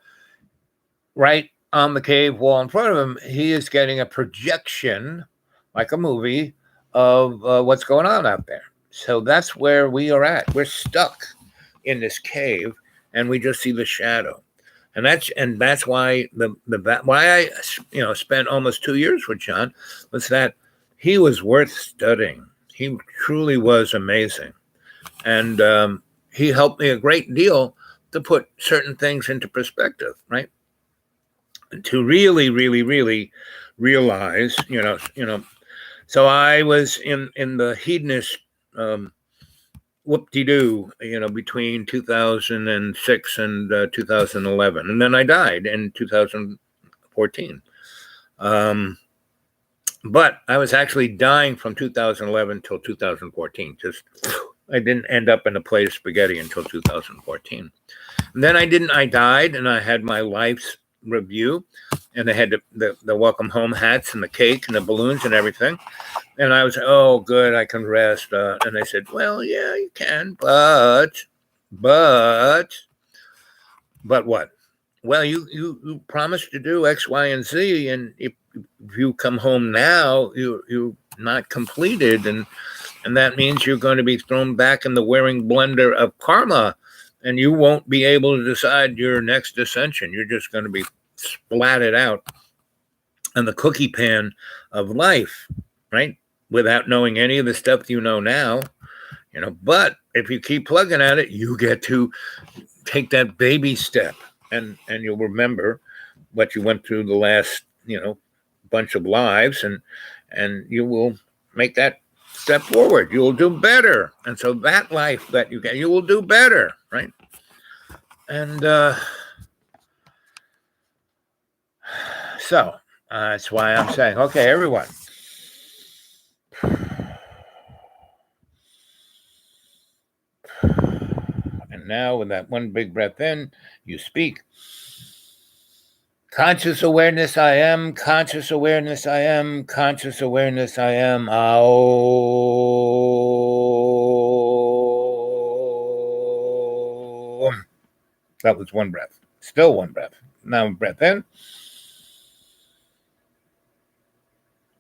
right on the cave wall in front of him, he is getting a projection, like a movie, of what's going on out there. So that's where we are at. We're stuck in this cave, and we just see the shadow. And that's why why I spent almost 2 years with John, was that he was worth studying. He truly was amazing, and he helped me a great deal to put certain things into perspective, right? To really, really, really realize, you know. So I was in the hedonist whoop-de-doo, you know, between 2006 and 2011. And then I died in 2014. But I was actually dying from 2011 till 2014. Just, I didn't end up in a plate of spaghetti until 2014. And then I died, and I had my life's review, and they had the welcome home hats and the cake and the balloons and everything. And I was, oh, good, I can rest. And they said, well, yeah, you can, but what? Well, you promised to do X, Y, and Z, and if you come home now, you're not completed, and that means you're going to be thrown back in the whirring blender of karma, and you won't be able to decide your next ascension. You're just going to be splatted out in the cookie pan of life, right? Without knowing any of the stuff you know now, you know. But if you keep plugging at it, you get to take that baby step, and you'll remember what you went through the last, you know, bunch of lives, and you will make that step forward. You will do better, and so that life that you get, you will do better, right? And so that's why I'm saying, okay, everyone. And now with that one big breath in, you speak. Conscious awareness I am, conscious awareness I am, conscious awareness I am. That was one breath. Still one breath. Now breath in.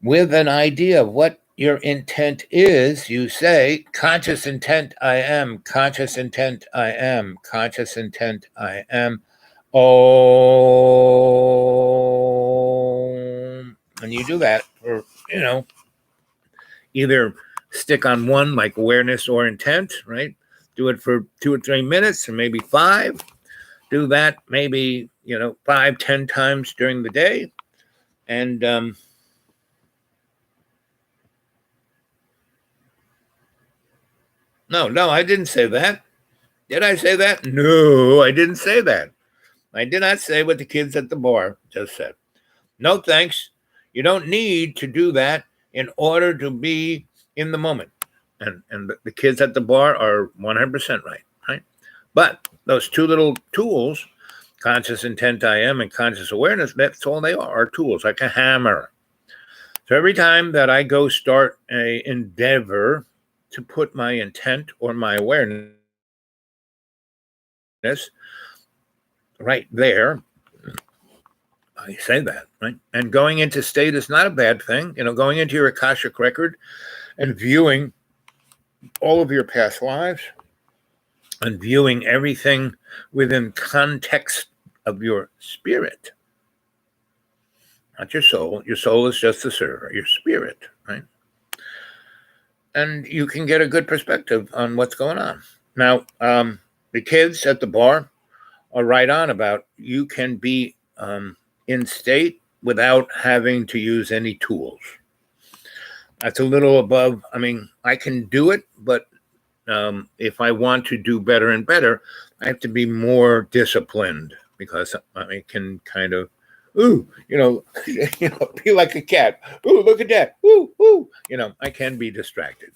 With an idea of what your intent is, you say, conscious intent I am, conscious intent I am, conscious intent I am. Om. And you do that for, you know, either stick on one, like awareness or intent, right? Do it for 2 or 3 minutes, or maybe 5. Do that maybe, you know, 5, 10 times during the day. And no, I didn't say that. Did I say that? No, I didn't say that. I did not say what the kids at the bar just said. No, thanks. You don't need to do that in order to be in the moment. And the kids at the bar are 100% right? But those two little tools, conscious intent I am and conscious awareness, that's all they are tools, like a hammer. So every time that I go start a endeavor to put my intent or my awareness right there, I say that, right? And going into state is not a bad thing. Going into your Akashic record and viewing all of your past lives and viewing everything within context of your spirit. Not your soul. Your soul is just the server, your spirit, right? And you can get a good perspective on what's going on. Now, the kids at the bar are right on about you can be in state without having to use any tools. That's a little above. I mean, I can do it, but if I want to do better and better, I have to be more disciplined because I can kind of, be like a cat. Ooh, look at that. Ooh, ooh. I can be distracted.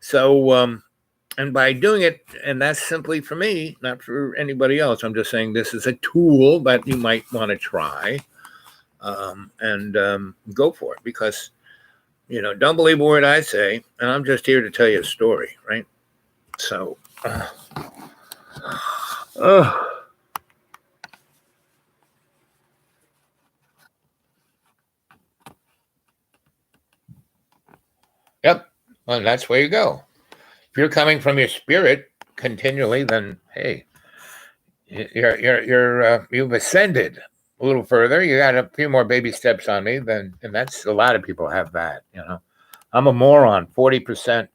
So, and by doing it, and that's simply for me, not for anybody else. I'm just saying this is a tool that you might want to try, and go for it because, don't believe a word I say, and I'm just here to tell you a story, right? So, yep. Well, that's where you go. If you're coming from your spirit continually, then hey, you've ascended a little further. You got a few more baby steps on me, and that's a lot of people have that. I'm a moron 40%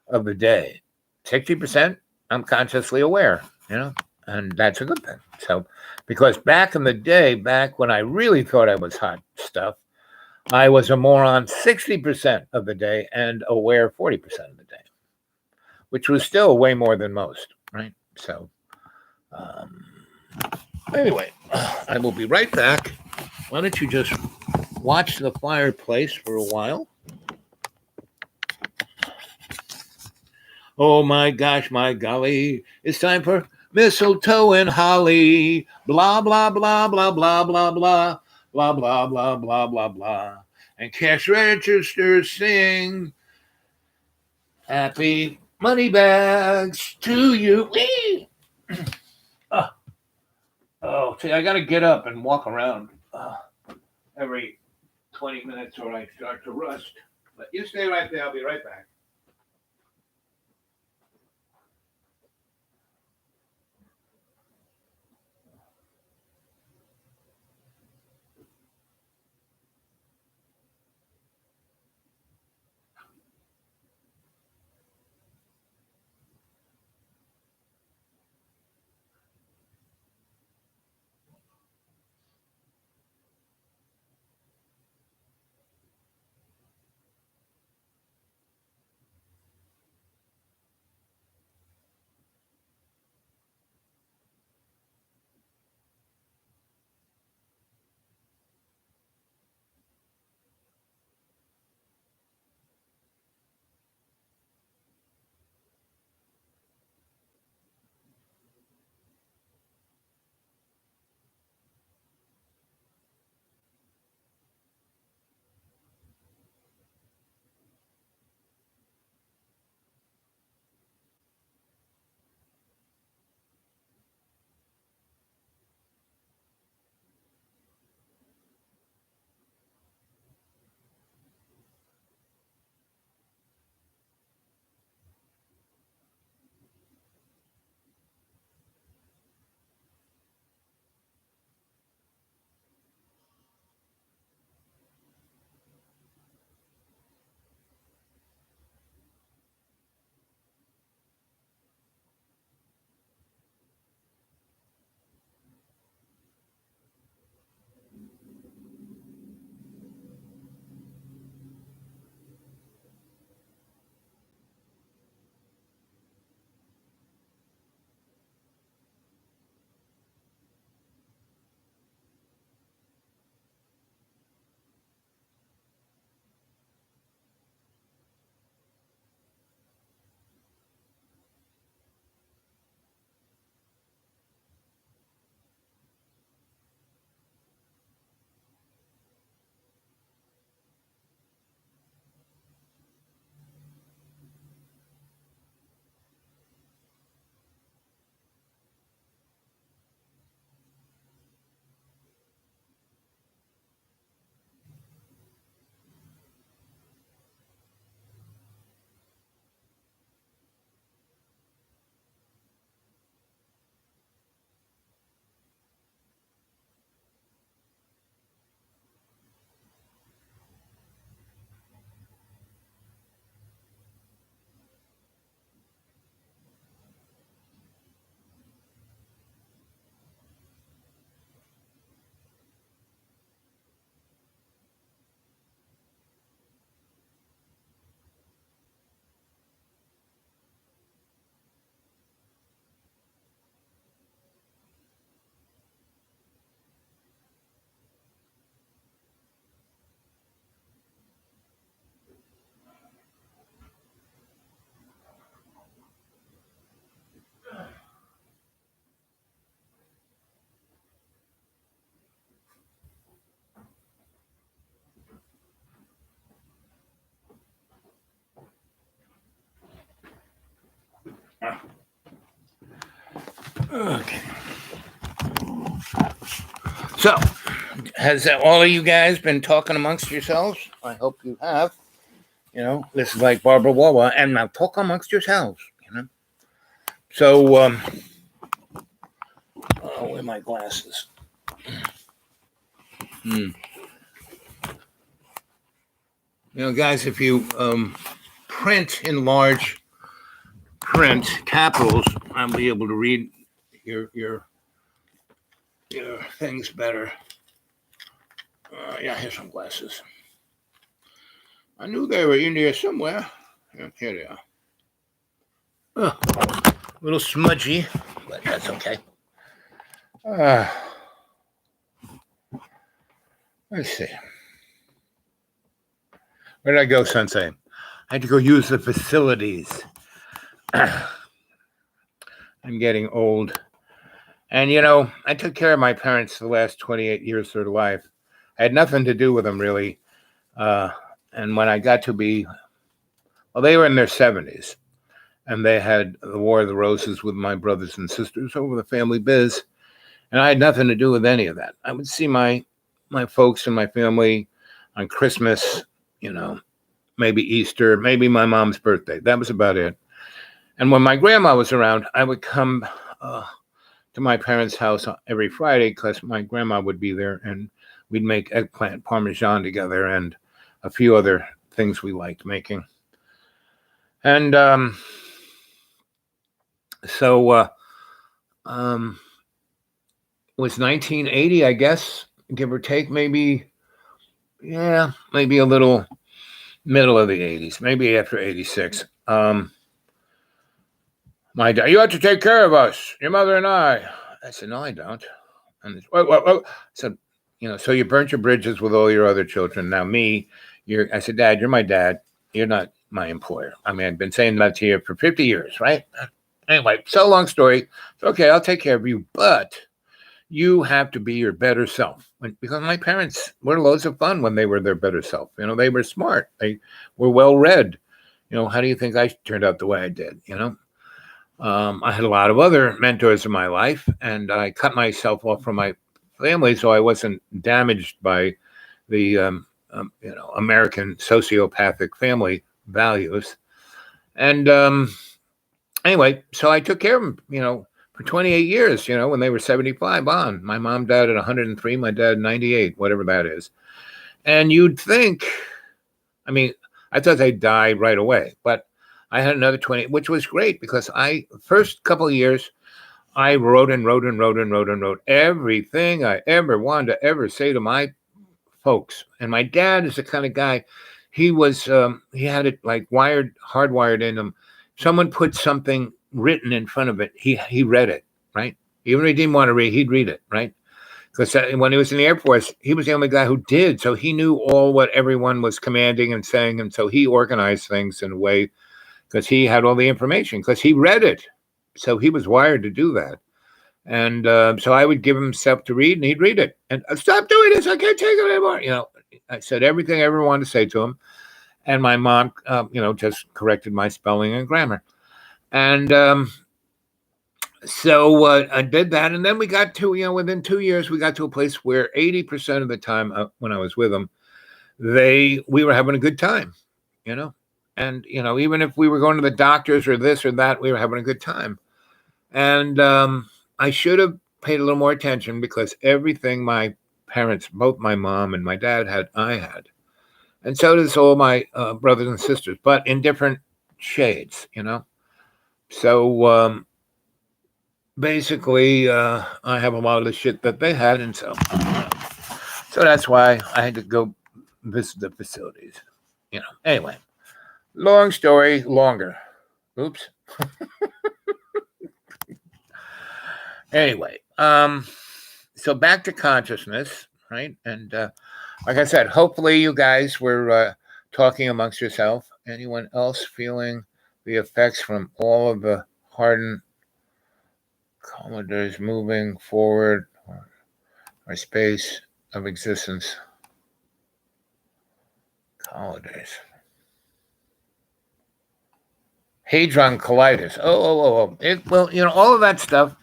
of the day, 60% I'm consciously aware. And that's a good thing. So, because back in the day, back when I really thought I was hot stuff, I was a moron 60% of the day and aware 40% of the day, which was still way more than most, right? So, anyway, I will be right back. Why don't you just watch the fireplace for a while? Oh my gosh, my golly, it's time for mistletoe and holly. Blah, blah, blah, blah, blah, blah, blah, blah, blah, blah, blah, blah, blah. And cash registers sing happy money bags to you. Whee! See, I got to get up and walk around every 20 minutes or I start to rust. But you stay right there. I'll be right back. Okay. So, has all of you guys been talking amongst yourselves? I hope you have. You know, this is like Barbara Wawa, and now talk amongst yourselves. You know. So, where are my glasses? You know, guys, if you print in large print capitals, I'll be able to read your things better. Yeah, here's some glasses. I knew they were in here somewhere. Yeah, here they are. Oh, a little smudgy, but that's okay. Let's see. Where did I go, Sensei? I had to go use the facilities. I'm getting old. And, you know, I took care of my parents the last 28 years of their life. I had nothing to do with them, really. And when I got to be, well, they were in their 70s. And they had the War of the Roses with my brothers and sisters over the family biz. And I had nothing to do with any of that. I would see my folks and my family on Christmas, you know, maybe Easter, maybe my mom's birthday. That was about it. And when my grandma was around, I would come to my parents' house every Friday because my grandma would be there, and we'd make eggplant parmesan together and a few other things we liked making. And so it was 1980, I guess, give or take, maybe a little middle of the 80s, maybe after 86. My dad, you have to take care of us, your mother and I. I said, no, I don't. And whoa. I said, you know, so you burnt your bridges with all your other children. Now I said, Dad, you're my dad. You're not my employer. I mean, I've been saying that to you for 50 years, right? Anyway, so long story. Okay, I'll take care of you, but you have to be your better self. Because my parents were loads of fun when they were their better self. You know, they were smart. They were well-read. You know, how do you think I turned out the way I did, you know? I had a lot of other mentors in my life, and I cut myself off from my family so I wasn't damaged by the you know, American sociopathic family values. And anyway, so I took care of them, you know, for 28 years, you know, when they were 75 on. My mom died at 103, my dad 98, whatever that is. And you'd think, I mean, I thought they'd die right away, but I had another 20, which was great because first couple of years, I wrote everything I ever wanted to ever say to my folks. And my dad is the kind of guy, he had it like hardwired in him. Someone put something written in front of it. He read it, right? Even if he didn't want to read, he'd read it, right? Because when he was in the Air Force, he was the only guy who did. So he knew all what everyone was commanding and saying. And so he organized things in a way because he had all the information, because he read it. So he was wired to do that. And so I would give him stuff to read, and he'd read it. And stop doing this. I can't take it anymore. You know, I said everything I ever wanted to say to him. And my mom, you know, just corrected my spelling and grammar. And so I did that. And then we got to, you know, within 2 years, we got to a place where 80% of the time when I was with them, we were having a good time, you know. And, you know, even if we were going to the doctors or this or that, we were having a good time. And I should have paid a little more attention because everything my parents, both my mom and my dad had, I had. And so does all my brothers and sisters, but in different shades, you know. So basically, I have a lot of the shit that they had. And so that's why I had to go visit the facilities, you know. Anyway. Long story, longer. Oops. Anyway, so back to consciousness, right? And like I said, hopefully you guys were talking amongst yourself. Anyone else feeling the effects from all of the hardened colliders moving forward or space of existence? Colliders. Hadron Colliders. Well, you know, all of that stuff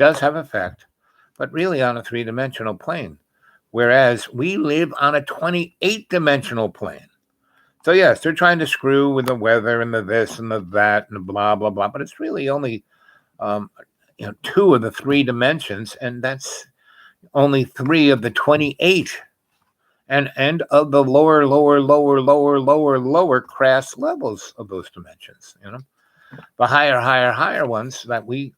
does have effect, but really on a 3-dimensional plane, whereas we live on a 28-dimensional plane. So yes, they're trying to screw with the weather and the this and the that and the blah blah blah, but it's really only 2 of the 3 dimensions, and that's only 3 of the 28, and of the lower crass levels of those dimensions. The higher ones that we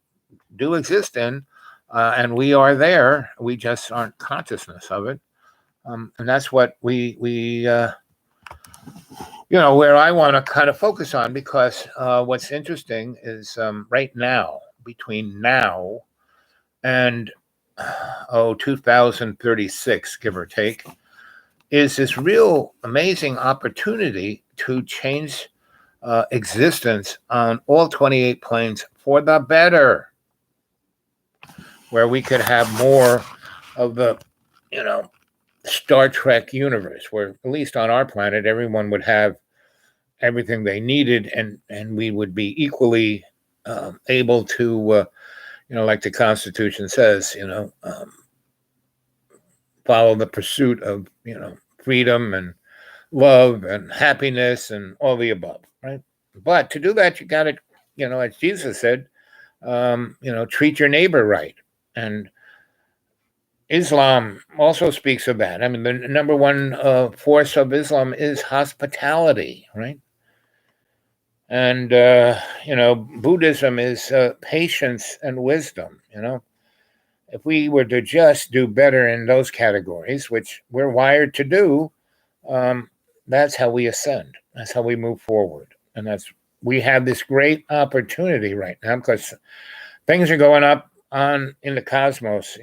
do exist in, and we are there. We just aren't consciousness of it, and that's what we where I want to kind of focus on, because what's interesting is right now, between now and 2036, give or take, is this real amazing opportunity to change existence on all 28 planes for the better, where we could have more of the, Star Trek universe, where at least on our planet, everyone would have everything they needed, and we would be equally able to, like the Constitution says, follow the pursuit of, freedom and love and happiness and all the above, right? But to do that, you got to, as Jesus said, treat your neighbor right. And Islam also speaks of that. I mean, the number one force of Islam is hospitality, right? And, Buddhism is patience and wisdom, If we were to just do better in those categories, which we're wired to do, that's how we ascend. That's how we move forward. And we have this great opportunity right now, because things are going up in the cosmos,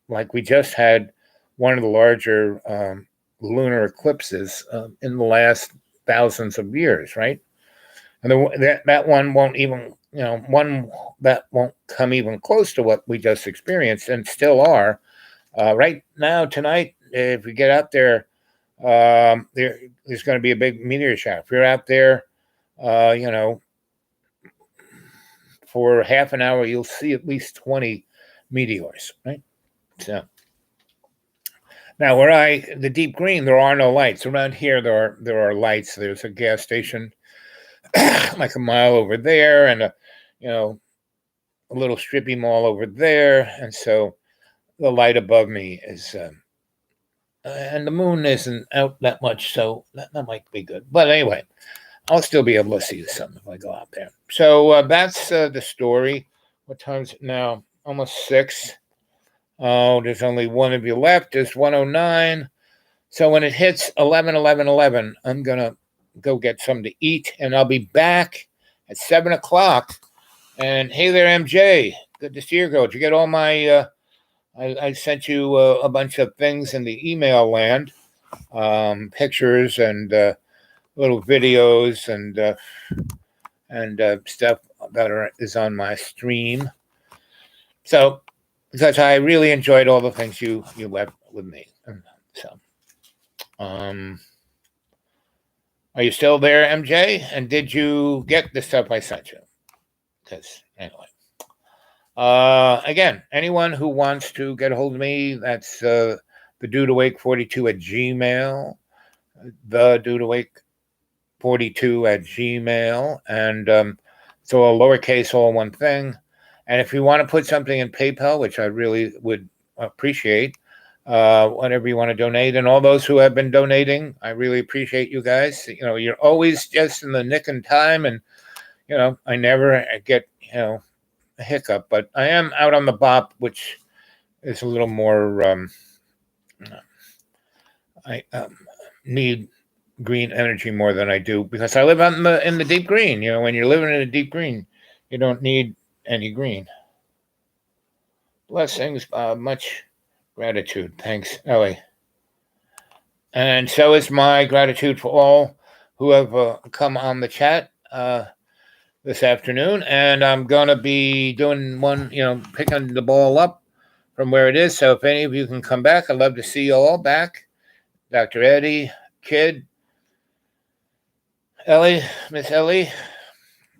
like we just had one of the larger lunar eclipses in the last thousands of years, right? And that one won't even, that won't come even close to what we just experienced, and still are. Right now, tonight, if we get out there, there's going to be a big meteor shower. If you're out there, for half an hour, you'll see at least 20 meteors, right? So now, the deep green, there are no lights around here. There are lights. There's a gas station like a mile over there, and a little strippy mall over there, and so the light above me is, and the moon isn't out that much, so that might be good. But anyway, I'll still be able to see the sun if I go out there. So that's the story. What time's it now? Almost 6. Oh, there's only one of you left. There's 109. So when it hits 11, I'm going to go get something to eat, and I'll be back at 7 o'clock. And hey there, MJ. Good to see you, girl. Did you get all my, I sent you a bunch of things in the email land, pictures and little videos and stuff that is on my stream. So, because I really enjoyed all the things you left with me. So, are you still there, MJ? And did you get the stuff I sent you? Because anyway, again, anyone who wants to get a hold of me, that's the dudeawake42@gmail, the dudeawake42@gmail, and so a lowercase, all one thing. And if you want to put something in PayPal, which I really would appreciate, whatever you want to donate, and all those who have been donating, I really appreciate you guys. You're always just in the nick and time, and I never get a hiccup, but I am out on the bop, which is a little more. I need green energy more than I do, because I live in the deep green. When you're living in a deep green, you don't need any green. Blessings, much gratitude. Thanks, Ellie. And so is my gratitude for all who have come on the chat this afternoon. And I'm going to be doing one, picking the ball up from where it is. So if any of you can come back, I'd love to see you all back. Dr. Eddie, Kid, Ellie, Miss Ellie,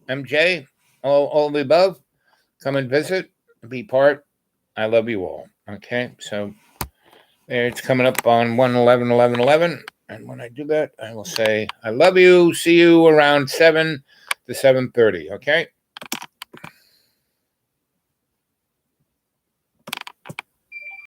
MJ, all of the above. Come and visit, be part I love you all. Okay, so there it's coming up on 1/11/11/11. And when I do that, I will say, I love you. See you around 7 to 7:30. Okay.